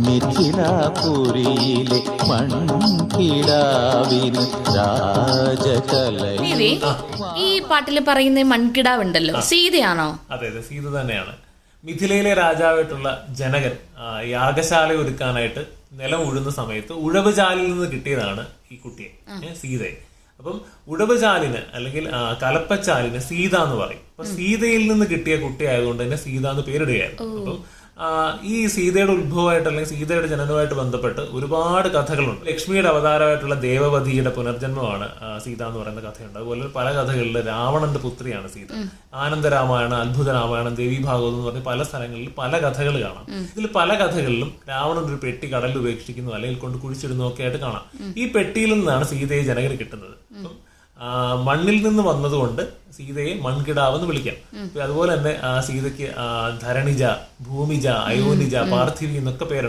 മിഥിലാപുരിയിലെ മൺകിടാവിന് രാജകല. ഈ പാട്ടിൽ പറയുന്ന മൺകിടാവുണ്ടല്ലോ, സീതയാണോ? അതെ അതെ, സീത തന്നെയാണ്. മിഥിലയിലെ രാജാവായിട്ടുള്ള ജനകൻ യാഗശാല ഒരുക്കാനായിട്ട് നിലം ഉഴുന്ന സമയത്ത് ഉഴവുചാലിൽ നിന്ന് കിട്ടിയതാണ് ഈ കുട്ടിയെ, സീതയെ. അപ്പം ഉഴവുചാലിന് അല്ലെങ്കിൽ കലപ്പച്ചാലിന് സീത എന്ന് പറയും. അപ്പൊ സീതയിൽ നിന്ന് കിട്ടിയ കുട്ടി ആയതുകൊണ്ട് തന്നെ സീത എന്ന് പേരിടുകയായിരുന്നു. അപ്പം ഈ സീതയുടെ ഉത്ഭവമായിട്ട് അല്ലെങ്കിൽ സീതയുടെ ജനനവുമായിട്ട് ബന്ധപ്പെട്ട് ഒരുപാട് കഥകളുണ്ട്. ലക്ഷ്മിയുടെ അവതാരമായിട്ടുള്ള ദേവവതിയുടെ പുനർജന്മമാണ് സീത എന്ന് പറയുന്ന കഥയുണ്ട്. അതുപോലെ പല കഥകളിൽ രാവണന്റെ പുത്രിയാണ് സീത. ആനന്ദരാമായണം, അത്ഭുത രാമായണം, ദേവി ഭാഗവതം എന്ന് പറഞ്ഞ പല സ്ഥലങ്ങളിൽ പല കഥകൾ കാണാം. ഇതിൽ പല കഥകളിലും രാവണൻ ഒരു പെട്ടി കടലിൽ ഉപേക്ഷിക്കുന്നു അല്ലെങ്കിൽ കൊണ്ട് കുഴിച്ചിടുന്നു ഒക്കെ ആയിട്ട് കാണാം. ഈ പെട്ടിയിൽ നിന്നാണ് സീതയെ ജനകന് കിട്ടുന്നത്. അപ്പം മണ്ണിൽ നിന്ന് വന്നതുകൊണ്ട് സീതയെ മൺകിടാവെന്ന് വിളിക്കാം. അതുപോലെ തന്നെ സീതയ്ക്ക് ധരണിജ, ഭൂമിജ, അയോനിജ, പാർത്ഥിവി എന്നൊക്കെ പേരുണ്ട്.